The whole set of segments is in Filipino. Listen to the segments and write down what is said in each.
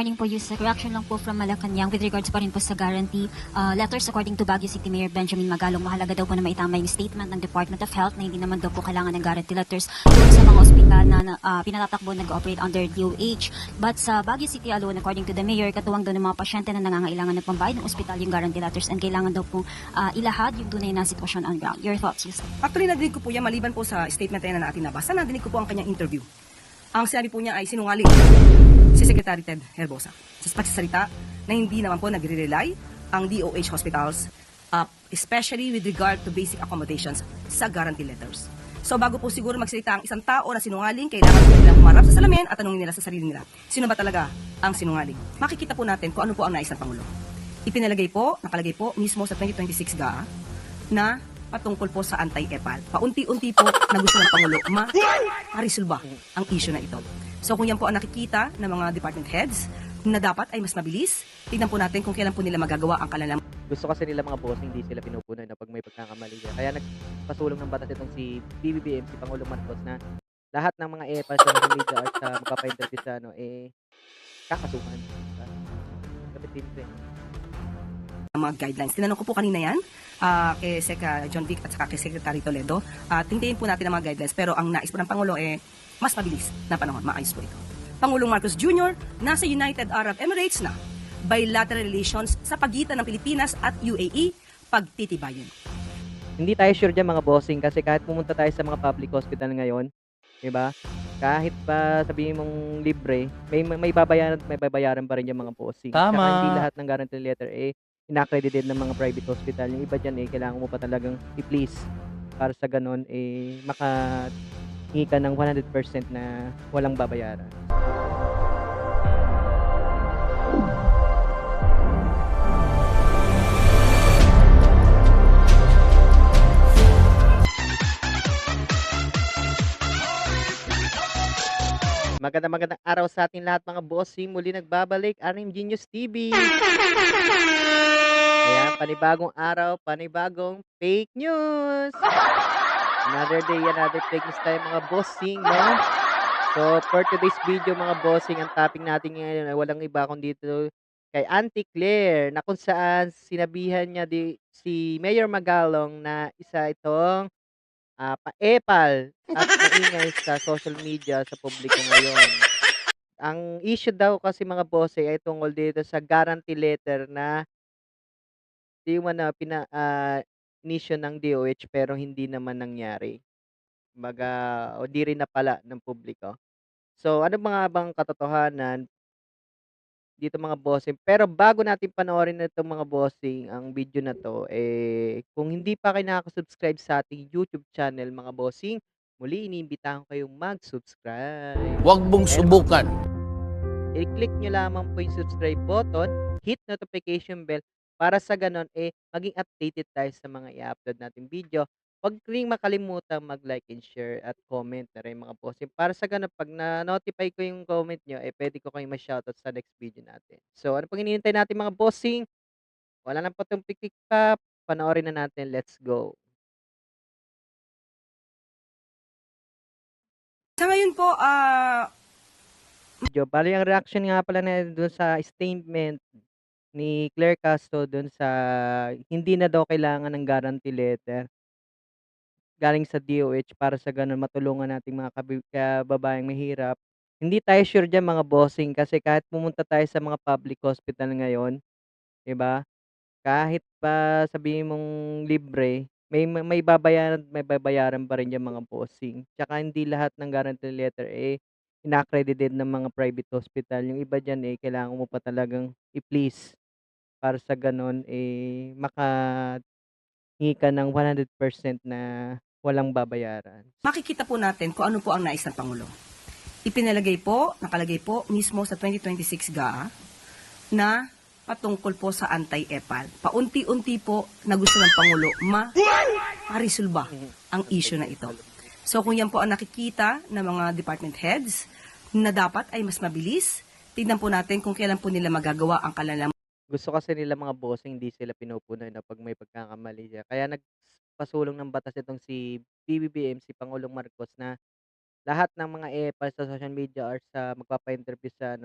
morning po, Yusek. Reaction lang po from Malacanang with regards pa rin po sa guarantee letters according to Baguio City Mayor Benjamin Magalong. Mahalaga daw po na maitama yung statement ng Department of Health na hindi naman daw po kailangan ng guarantee letters doon sa mga ospital na pinatatakbo nag-operate under DOH. But sa Baguio City alone, according to the Mayor, katuwang daw ng mga pasyente na nangangailangan ng pambayad ng ospital yung guarantee letters and kailangan daw po ilahad yung tunay na sitwasyon on ground. Your thoughts, Yusek? Actually, nadinig ko po yan, maliban po sa statement na natin nabasa, nadinig ko po ang kanyang interview. Ang sinabi po niya ay sinungaling si Secretary Ted Herbosa sa pagsasalita na hindi naman po nagre-rely ang DOH hospitals, especially with regard to basic accommodations sa guarantee letters. So bago po siguro magsalita ang isang tao na sinungaling, kailangan po nilang humarap sa salamin at tanungin nila sa sarili nila, sino ba talaga ang sinungaling? Makikita po natin kung ano po ang nais ng Pangulo. Nakalagay po mismo sa 2026 GAA na patungkol po sa anti-EPAL. Paunti-unti po na gusto ng Pangulo ma-resolve ang issue na ito. So kung yan po ang nakikita ng mga department heads na dapat ay mas mabilis, tignan po natin kung kailan po nila magagawa ang kanilang. Gusto kasi nila mga boss, hindi sila pinupunoy na pag may pagkakamali. Kaya nagpasulong ng batas itong si BBBM, si Pangulong Marcos, na lahat ng mga EPAL sa social media at sa magpapa-interview sa kakasuhan. Kapit din ito Mga guidelines. Tinanong ko po kanina yan kay Sec. John Vic at saka kay Secretary Toledo. Tingnan po natin ang mga guidelines, pero ang nais po ng Pangulo mas mabilis na panahon. Maayos po ito. Pangulong Marcos Jr. nasa United Arab Emirates na. Bilateral relations sa pagitan ng Pilipinas at UAE pagtitibayin. Hindi tayo sure dyan mga bossing kasi kahit pumunta tayo sa mga public hospital ngayon, di ba? Kahit pa sabihin mong libre, may babayaran pa rin yung mga bossing. Tama. Tsaka hindi lahat ng guarantee letter ina-accredited ng mga private hospital. Yung iba dyan kailangan mo pa talagang i-please para sa ganun makahingi ka ng 100% na walang babayaran. Magandang araw sa ating lahat mga bossing. Muli nagbabalik RM Genius TV. Ayan, panibagong araw, panibagong fake news. Another day, another fake news tayo mga bossing, no? So, for today's video mga bossing, ang topic natin ngayon ay walang iba kundi dito kay Auntie Claire, na kung saan sinabihan niya si Mayor Magalong na isa itong pa-epal at maingay sa social media sa publiko ngayon. Ang issue daw kasi mga bossing ay tungkol dito sa guarantee letter na di man na inisyu ng DOH pero hindi naman nangyari. Kumbaga, o di rin napala ng publiko. So, ano mga bang katotohanan dito mga bossing? Pero bago natin panoorin na itong mga bossing, ang video na to, kung hindi pa kayo nakaka-subscribe sa ating YouTube channel mga bossing, muli iniimbitahan ko kayong mag-subscribe. Huwag mong subukan. I-click nyo lamang po yung subscribe button, hit notification bell, para sa ganon maging updated tayo sa mga i-upload nating video. Huwag ring makalimutan mag-like and share at comment na rin mga bossing. Para sa ganon, pag na-notify ko yung comment nyo, pwede ko kayong ma-shoutout sa next video natin. So, ano pang hinihintay natin mga bossing? Wala nang patong pikik pa. Panoorin na natin. Let's go. Sa ngayon po, Video. Bali, ang reaction nga pala na doon sa statement ni Claire Castro doon sa hindi na daw kailangan ng guarantee letter galing sa DOH para sa gano'n matulungan nating mga kababayang mahirap. Hindi tayo sure diyan mga bossing kasi kahit pumunta tayo sa mga public hospital ngayon, 'di ba? Kahit pa sabihin mong libre, may babayaran pa rin yang mga bossing. Tsaka hindi lahat ng guarantee letter ina-accredited ng mga private hospital. Yung iba diyan kailangan mo pa talagang i-please para sa gano'n makahingi ka ng 100% na walang babayaran. makikita po natin kung ano po ang nais ng Pangulo. Nakalagay po mismo sa 2026 GAA na patungkol po sa anti-EPAL. Paunti-unti po na gusto ng Pangulo ma-resolve ang issue na ito. So kung yan po ang nakikita ng mga department heads na dapat ay mas mabilis, tignan po natin kung kailan po nila magagawa ang kanilang. Gusto kasi nila mga bossing hindi sila pinupunoy na pag may pagkakamali siya. Kaya nagpasulong ng batas itong si BBBM, si Pangulong Marcos, na lahat ng mga EPAL sa social media or sa magpapa-interview sa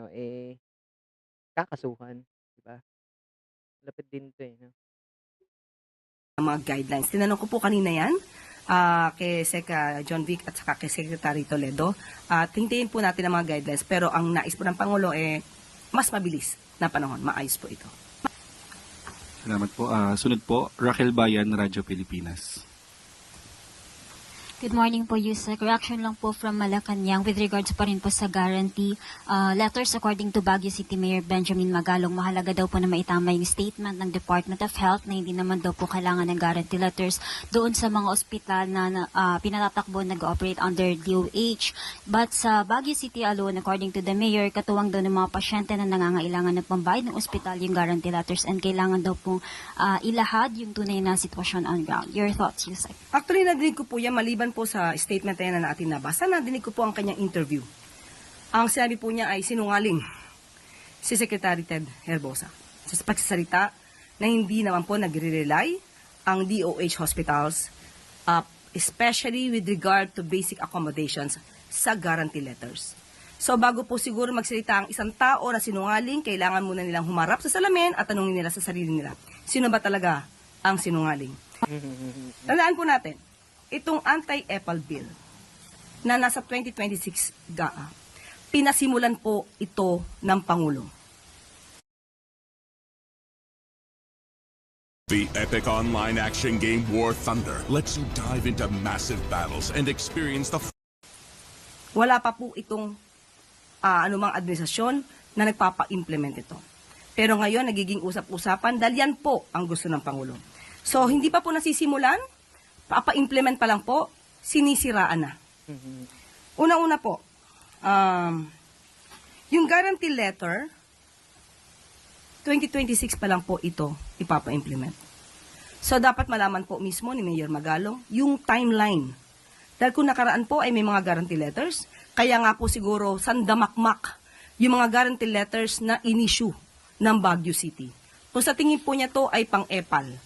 kakasuhan, 'di ba? Malapit din 'to, eh, 'no? Ang mga guidelines. Tinanong ko po kanina yan kay Sec. John Vic at saka kay Secretary Toledo. At hintayin po natin ang mga guidelines. Pero ang nais po ng Pangulo mas mabilis na panahon. Maayos po ito. Salamat po. Sunod po, Raquel Bayan, Radyo Pilipinas. Good morning po, Yusek. Reaction lang po from Malacanang with regards pa rin po sa guarantee letters according to Baguio City Mayor Benjamin Magalong. Mahalaga daw po na maitama yung statement ng Department of Health na hindi naman daw po kailangan ng guarantee letters doon sa mga ospital na pinatatakbo nag-operate under DOH. But sa Baguio City alone, according to the Mayor, katuwang daw ng mga pasyente na nangangailangan ng pambayad ng ospital yung guarantee letters and kailangan daw pong ilahad yung tunay na sitwasyon on ground. Your thoughts, Yusek? Actually, nadinig ko po yan maliban po sa statement na natin nabasa. Nadinig ko po ang kanyang interview. Ang sinabi po niya ay sinungaling si Secretary Ted Herbosa sa pagsasalita na hindi naman po nagre-rely ang DOH hospitals, especially with regard to basic accommodations sa guarantee letters. So bago po siguro magsalita ang isang tao na sinungaling, kailangan muna nilang humarap sa salamin at tanungin nila sa sarili nila, sino ba talaga ang sinungaling? Tandaan po natin, itong anti-EPAL bill na nasa 2026 GAA, pinasimulan po ito ng Pangulo. The epic online action game War Thunder lets you dive into massive battles and experience the Wala pa po itong anumang administrasyon na nagpapa-implement ito. Pero ngayon, nagiging usap-usapan dahil yan po ang gusto ng Pangulo. So, hindi pa po nasisimulan, papa-implement pa lang po, sinisiraan na. Una-una po, yung guarantee letter, 2026 pa lang po ito ipapa-implement. So, dapat malaman po mismo ni Mayor Magalong yung timeline. Dahil kung nakaraan po ay may mga guarantee letters, kaya nga po siguro sandamakmak yung mga guarantee letters na in-issue ng Baguio City. Kung sa tingin po niya to ay pang-EPAL,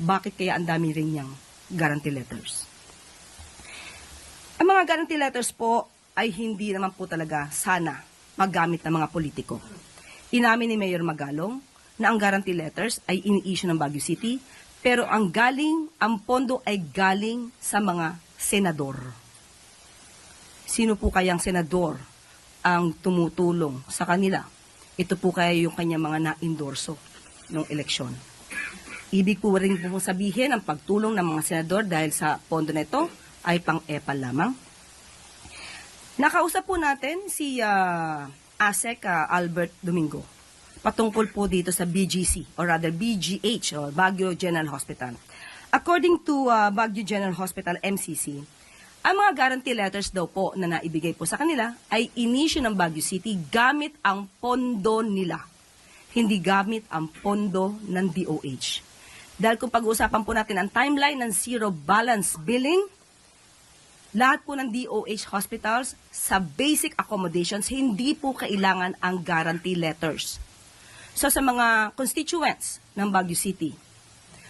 bakit kaya ang dami rin niyang guarantee letters? Ang mga guarantee letters po ay hindi naman po talaga sana magamit ng mga politiko. Inamin ni Mayor Magalong na ang guarantee letters ay ini-issue ng Baguio City, pero ang pondo ay galing sa mga senador. Sino po kayang senador ang tumutulong sa kanila? Ito po kaya yung kanyang mga na-endorso ng eleksyon. Ibig po rin po sabihin ang pagtulong ng mga senador dahil sa pondo na ito ay pang-EPAL lamang. Nakausap po natin si ASEC Albert Domingo patungkol po dito sa BGC or rather BGH or Baguio General Hospital. According to Baguio General Hospital MCC, ang mga guarantee letters daw po na naibigay po sa kanila ay inisyu ng Baguio City gamit ang pondo nila, hindi gamit ang pondo ng DOH. Dahil kung pag-uusapan po natin ang timeline ng zero balance billing, lahat po ng DOH hospitals sa basic accommodations, hindi po kailangan ang guarantee letters. So sa mga constituents ng Baguio City,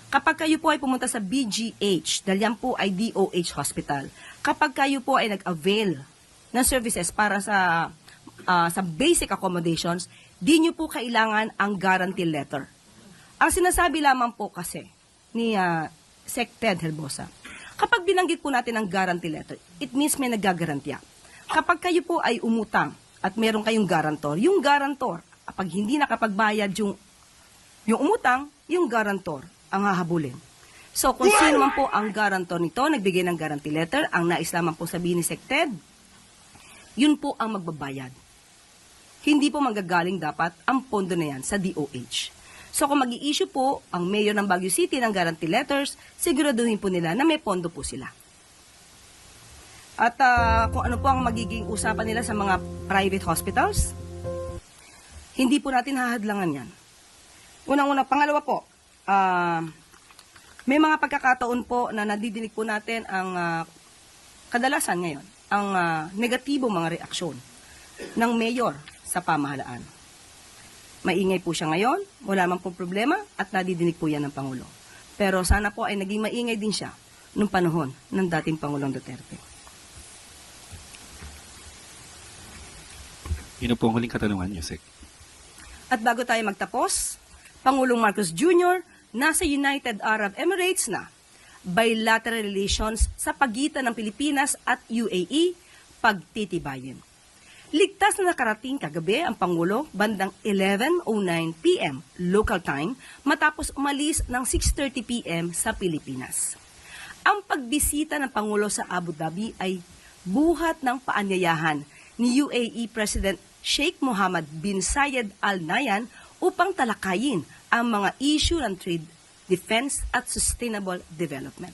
kapag kayo po ay pumunta sa BGH, dahil yan po ay DOH hospital, kapag kayo po ay nag-avail ng services para sa basic accommodations, di nyo po kailangan ang guarantee letter. Ang sinasabi lamang po kasi ni Sec. Ted Herbosa, kapag binanggit po natin ang guarantee letter, it means may naggagarantiya. Kapag kayo po ay umutang at meron kayong yung garantor, kapag hindi nakapagbayad yung umutang, yung garantor ang hahabulin. So, kung sino man po ang garantor nito, nagbigay ng guarantee letter, ang nais lamang po sabihin ni Sec. Ted, yun po ang magbabayad. Hindi po manggagaling dapat ang pondo na yan sa DOH. So, kung mag-i-issue po ang mayor ng Baguio City ng guarantee letters, siguraduhin po nila na may pondo po sila. At kung ano po ang magiging usapan nila sa mga private hospitals, hindi po natin hahadlangan yan. Unang-una, pangalawa po, may mga pagkakataon po na nadidinig po natin ang kadalasan ngayon, ang negatibong mga reaksyon ng mayor sa pamahalaan. Maingay po siya ngayon, wala man pong problema at nadidinig po yan ng Pangulo. Pero sana po ay naging maingay din siya nung panahon ng dating Pangulong Duterte. Yun po ang huling katanungan, Yusek. At bago tayo magtapos, Pangulong Marcos Jr. nasa United Arab Emirates na. Bilateral relations sa pagitan ng Pilipinas at UAE pagtitibayin. Ligtas na nakarating kagabi ang Pangulo bandang 11:09 p.m. local time matapos umalis ng 6:30 p.m. sa Pilipinas. Ang pagbisita ng Pangulo sa Abu Dhabi ay buhat ng paanyayahan ni UAE President Sheikh Mohammed bin Zayed Al Nahyan upang talakayin ang mga issue ng trade, defense at sustainable development.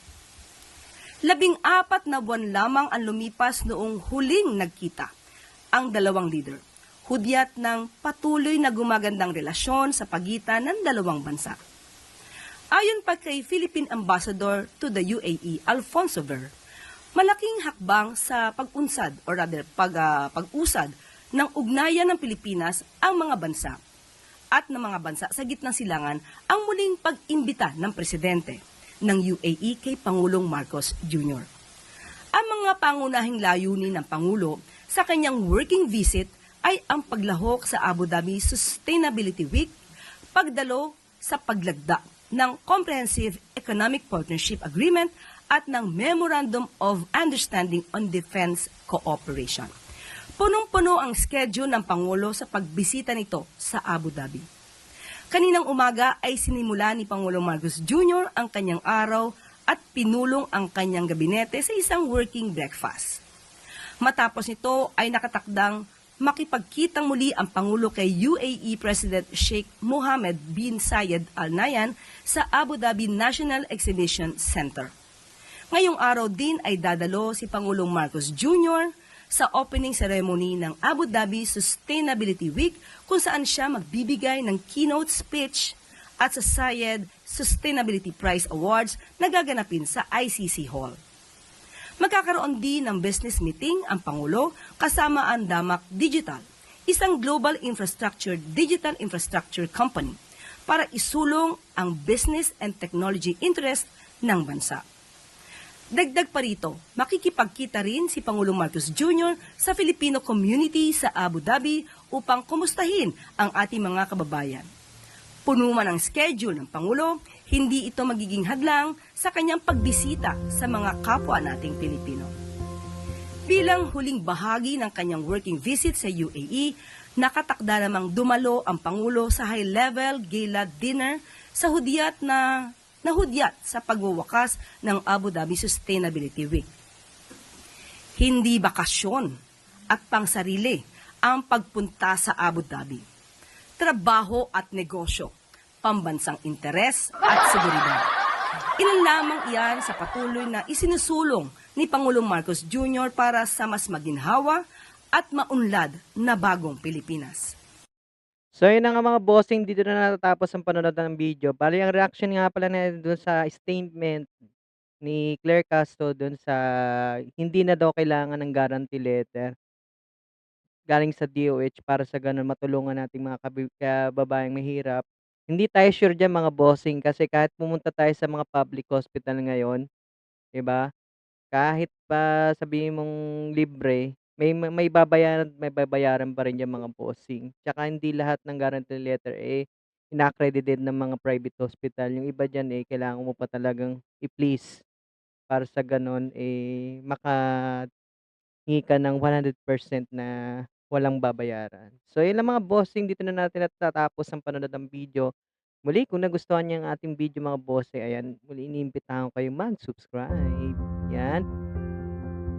14 na buwan lamang ang lumipas noong huling nagkita ang dalawang leader, hudyat ng patuloy na gumagandang relasyon sa pagitan ng dalawang bansa. Ayon pa kay Philippine Ambassador to the UAE, Alfonso Ver, malaking hakbang sa pag-usad ng ugnayan ng Pilipinas ang mga bansa at ng mga bansa sa gitnang silangan ang muling pag-imbita ng presidente ng UAE kay Pangulong Marcos Jr. Ang mga pangunahing layunin ng Pangulo sa kanyang working visit ay ang paglahok sa Abu Dhabi Sustainability Week, pagdalo sa paglagda ng Comprehensive Economic Partnership Agreement at ng Memorandum of Understanding on Defense Cooperation. Punong-puno ang schedule ng Pangulo sa pagbisita nito sa Abu Dhabi. Kaninang umaga ay sinimula ni Pangulong Marcos Jr. ang kanyang araw at pinulong ang kanyang gabinete sa isang working breakfast. Matapos nito ay nakatakdang makipagkitang muli ang Pangulo kay UAE President Sheikh Mohammed bin Zayed Al Nahyan sa Abu Dhabi National Exhibition Center. Ngayong araw din ay dadalo si Pangulong Marcos Jr. sa opening ceremony ng Abu Dhabi Sustainability Week kung saan siya magbibigay ng keynote speech at sa Zayed Sustainability Prize Awards na gaganapin sa ICC Hall. Magkakaroon din ng business meeting ang Pangulo kasama ang Damac Digital, isang global digital infrastructure company para isulong ang business and technology interest ng bansa. Dagdag pa rito, makikipagkita rin si Pangulong Marcos Jr. sa Filipino community sa Abu Dhabi upang kumustahin ang ating mga kababayan. Puno man ang schedule ng Pangulo, hindi ito magiging hadlang sa kanyang pagbisita sa mga kapwa nating Pilipino. Bilang huling bahagi ng kanyang working visit sa UAE, nakatakda namang dumalo ang Pangulo sa high-level gala dinner sa hudyat sa pagwawakas ng Abu Dhabi Sustainability Week. Hindi bakasyon at pangsarili ang pagpunta sa Abu Dhabi. Trabaho at negosyo, pambansang interes at seguridad. Ilan lamang iyan sa patuloy na isinusulong ni Pangulong Marcos Jr. para sa mas maginhawa at maunlad na bagong Pilipinas. So yun na nga mga bossing, dito na natatapos ang panonood ng video. Bali ang reaction nga pala na doon sa statement ni Claire Castro doon sa hindi na daw kailangan ng guarantee letter galing sa DOH para sa ganun matulungan nating mga kababayang mahirap. Hindi tayo sure diyan mga bossing kasi kahit pumunta tayo sa mga public hospital ngayon, 'di ba? Kahit pa sabihin mong libre, may babayaran pa rin yang mga bossing. Tsaka hindi lahat ng guarantee letter, ina-accredited ng mga private hospital. Yung iba diyan, kailangan mo pa talagang i-please para sa gano'n, makahingi ka ng 100% na walang babayaran. So yun lang mga bossing, dito na natin natatapos ang panonood ng video. Muli kung nagustuhan niyo ang ating video mga bossing, ayan, muli iniimbitahan ko kayong mag-subscribe. Yan.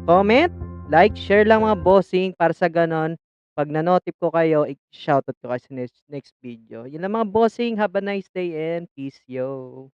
Comment, like, share lang mga bossing para sa ganon, 'pag na-notif ko kayo, i-shoutout ko kayo sa next video. Yun lang mga bossing, have a nice day and peace yo.